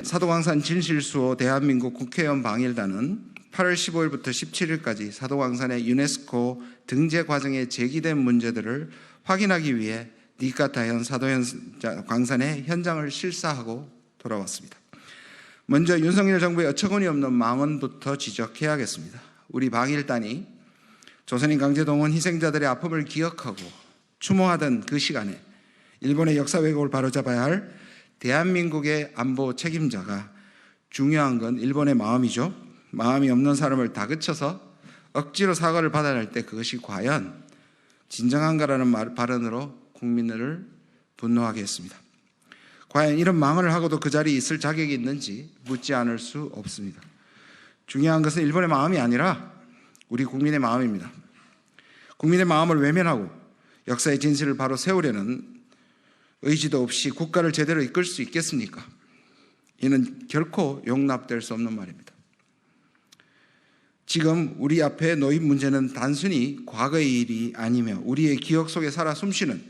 사도광산 진실수호 대한민국 국회의원 방일단은 8월 15일부터 17일까지 사도광산의 유네스코 등재 과정에 제기된 문제들을 확인하기 위해 니카타현 사도광산의 현장을 실사하고 돌아왔습니다. 먼저 윤석열 정부의 어처구니 없는 망언부터 지적해야겠습니다. 우리 방일단이 조선인 강제동원 희생자들의 아픔을 기억하고 추모하던 그 시간에 일본의 역사 왜곡을 바로잡아야 할 대한민국의 안보 책임자가 중요한 건 일본의 마음이죠. 마음이 없는 사람을 다그쳐서 억지로 사과를 받아야 할 때 그것이 과연 진정한가라는 발언으로 국민들을 분노하게 했습니다. 과연 이런 망언을 하고도 그 자리에 있을 자격이 있는지 묻지 않을 수 없습니다. 중요한 것은 일본의 마음이 아니라 우리 국민의 마음입니다. 국민의 마음을 외면하고 역사의 진실을 바로 세우려는 의지도 없이 국가를 제대로 이끌 수 있겠습니까? 이는 결코 용납될 수 없는 말입니다. 지금 우리 앞에 놓인 문제는 단순히 과거의 일이 아니며 우리의 기억 속에 살아 숨쉬는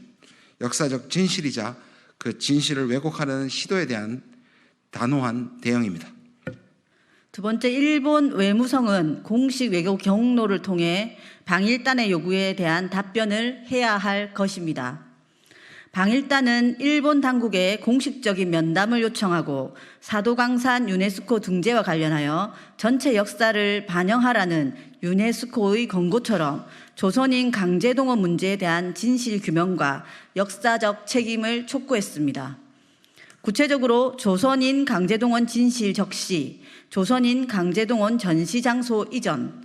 역사적 진실이자 그 진실을 왜곡하는 시도에 대한 단호한 대응입니다. 두 번째, 일본 외무성은 공식 외교 경로를 통해 방일단의 요구에 대한 답변을 해야 할 것입니다. 방일단은 일본 당국에 공식적인 면담을 요청하고 사도광산 유네스코 등재와 관련하여 전체 역사를 반영하라는 유네스코의 권고처럼 조선인 강제동원 문제에 대한 진실 규명과 역사적 책임을 촉구했습니다. 구체적으로 조선인 강제동원 진실 적시, 조선인 강제동원 전시 장소 이전,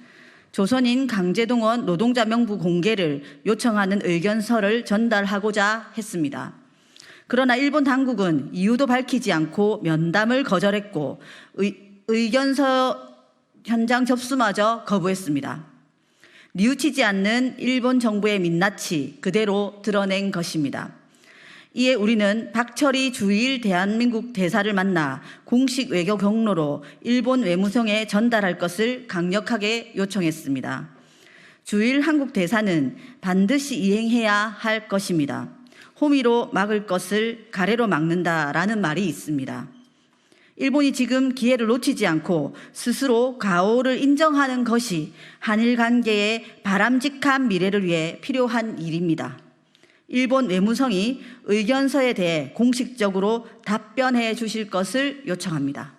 조선인 강제동원 노동자 명부 공개를 요청하는 의견서를 전달하고자 했습니다. 그러나 일본 당국은 이유도 밝히지 않고 면담을 거절했고 의견서 현장 접수마저 거부했습니다. 뉘우치지 않는 일본 정부의 민낯이 그대로 드러낸 것입니다. 이에 우리는 박철희 주일 대한민국 대사를 만나 공식 외교 경로로 일본 외무성에 전달할 것을 강력하게 요청했습니다. 주일 한국 대사는 반드시 이행해야 할 것입니다. 호미로 막을 것을 가래로 막는다라는 말이 있습니다. 일본이 지금 기회를 놓치지 않고 스스로 가오를 인정하는 것이 한일 관계의 바람직한 미래를 위해 필요한 일입니다. 일본 외무성이 의견서에 대해 공식적으로 답변해 주실 것을 요청합니다.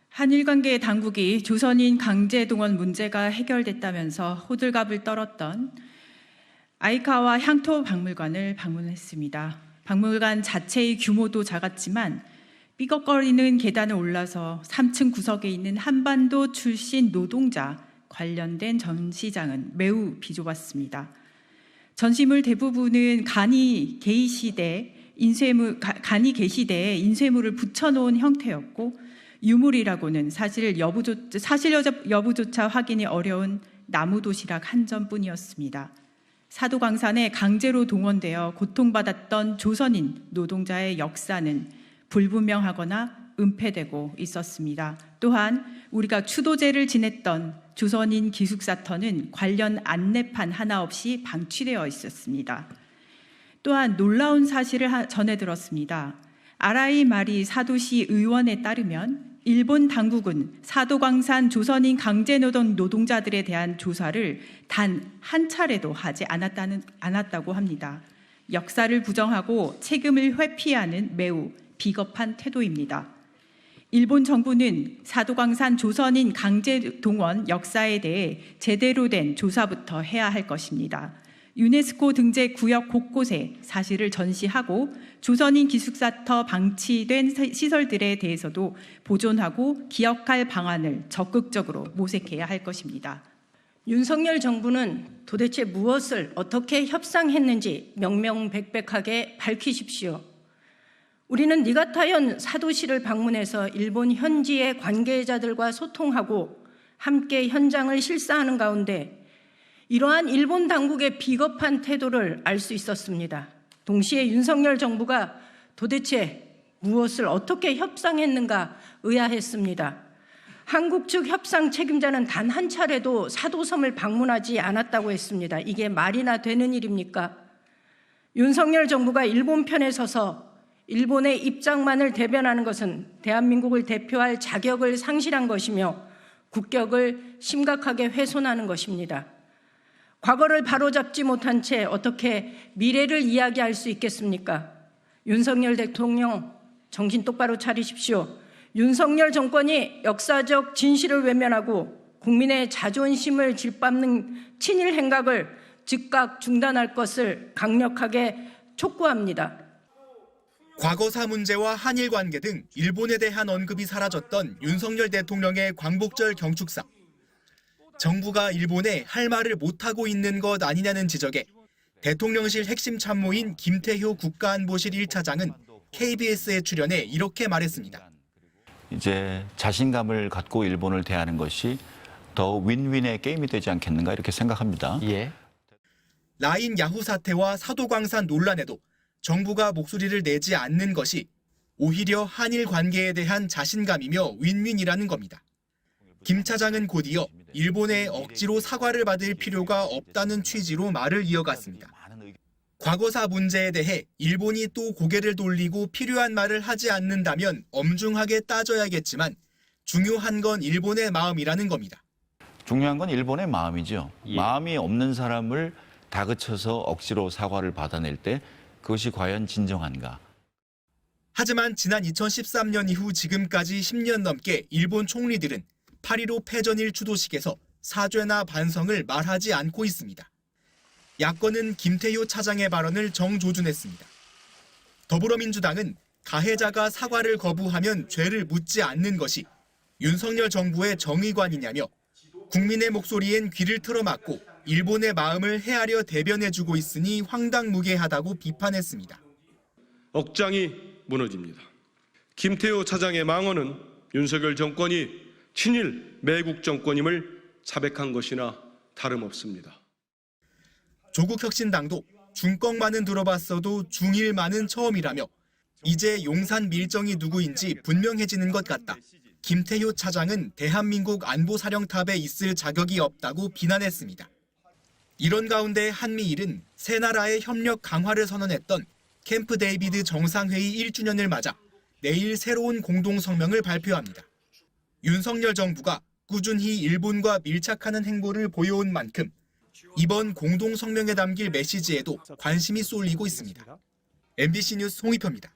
한일 관계 당국이 조선인 강제동원 문제가 해결됐다면서 호들갑을 떨었던 아이카와 향토 박물관을 방문했습니다. 박물관 자체의 규모도 작았지만 삐걱거리는 계단을 올라서 3층 구석에 있는 한반도 출신 노동자 관련된 전시장은 매우 비좁았습니다. 전시물 대부분은 간이 개시대에 인쇄물을 붙여놓은 형태였고 유물이라고는 사실 여부조차 확인이 어려운 나무도시락 한 점뿐이었습니다. 사도광산에 강제로 동원되어 고통받았던 조선인 노동자의 역사는 불분명하거나 은폐되고 있었습니다. 또한 우리가 추도제를 지냈던 조선인 기숙사터는 관련 안내판 하나 없이 방치되어 있었습니다. 또한 놀라운 사실을 전해 들었습니다. 아라이 마리 사도시 의원에 따르면 일본 당국은 사도광산 조선인 강제노동 노동자들에 대한 조사를 단 한 차례도 하지 않았다고 합니다. 역사를 부정하고 책임을 회피하는 매우 비겁한 태도입니다. 일본 정부는 사도광산 조선인 강제동원 역사에 대해 제대로 된 조사부터 해야 할 것입니다. 유네스코 등재 구역 곳곳에 사실을 전시하고 조선인 기숙사터 방치된 시설들에 대해서도 보존하고 기억할 방안을 적극적으로 모색해야 할 것입니다. 윤석열 정부는 도대체 무엇을 어떻게 협상했는지 명명백백하게 밝히십시오. 우리는 니가타현 사도시를 방문해서 일본 현지의 관계자들과 소통하고 함께 현장을 실사하는 가운데 이러한 일본 당국의 비겁한 태도를 알 수 있었습니다. 동시에 윤석열 정부가 도대체 무엇을 어떻게 협상했는가 의아했습니다. 한국 측 협상 책임자는 단 한 차례도 사도섬을 방문하지 않았다고 했습니다. 이게 말이나 되는 일입니까? 윤석열 정부가 일본 편에 서서 일본의 입장만을 대변하는 것은 대한민국을 대표할 자격을 상실한 것이며 국격을 심각하게 훼손하는 것입니다. 과거를 바로잡지 못한 채 어떻게 미래를 이야기할 수 있겠습니까? 윤석열 대통령 정신 똑바로 차리십시오. 윤석열 정권이 역사적 진실을 외면하고 국민의 자존심을 짓밟는 친일 행각을 즉각 중단할 것을 강력하게 촉구합니다. 과거사 문제와 한일 관계 등 일본에 대한 언급이 사라졌던 윤석열 대통령의 광복절 경축사. 정부가 일본에 할 말을 못하고 있는 것 아니냐는 지적에 대통령실 핵심 참모인 김태효 국가안보실 1차장은 KBS에 출연해 이렇게 말했습니다. 이제 자신감을 갖고 일본을 대하는 것이 더 윈윈의 게임이 되지 않겠는가 이렇게 생각합니다. 예. 라인 야후 사태와 사도광산 논란에도 정부가 목소리를 내지 않는 것이 오히려 한일 관계에 대한 자신감이며 윈윈이라는 겁니다. 김 차장은 곧이어 일본에 억지로 사과를 받을 필요가 없다는 취지로 말을 이어갔습니다. 과거사 문제에 대해 일본이 또 고개를 돌리고 필요한 말을 하지 않는다면 엄중하게 따져야겠지만 중요한 건 일본의 마음이라는 겁니다. 중요한 건 일본의 마음이죠. 예. 마음이 없는 사람을 다그쳐서 억지로 사과를 받아낼 때 그것이 과연 진정한가? 하지만 지난 2013년 이후 지금까지 10년 넘게 일본 총리들은 8.15 패전일 추도식에서 사죄나 반성을 말하지 않고 있습니다. 야권은 김태효 차장의 발언을 정조준했습니다. 더불어민주당은 가해자가 사과를 거부하면 죄를 묻지 않는 것이 윤석열 정부의 정의관이냐며 국민의 목소리엔 귀를 틀어막고 일본의 마음을 헤아려 대변해주고 있으니 황당무계하다고 비판했습니다. 억장이 무너집니다. 김태효 차장의 망언은 윤석열 정권이 친일 매국 정권임을 자백한 것이나 다름없습니다. 조국혁신당도 중꺽만은 들어봤어도 중일만은 처음이라며 이제 용산 밀정이 누구인지 분명해지는 것 같다. 김태효 차장은 대한민국 안보사령탑에 있을 자격이 없다고 비난했습니다. 이런 가운데 한미일은 세 나라의 협력 강화를 선언했던 캠프 데이비드 정상회의 1주년을 맞아 내일 새로운 공동성명을 발표합니다. 윤석열 정부가 꾸준히 일본과 밀착하는 행보를 보여온 만큼 이번 공동성명에 담길 메시지에도 관심이 쏠리고 있습니다. MBC 뉴스 홍익표입니다.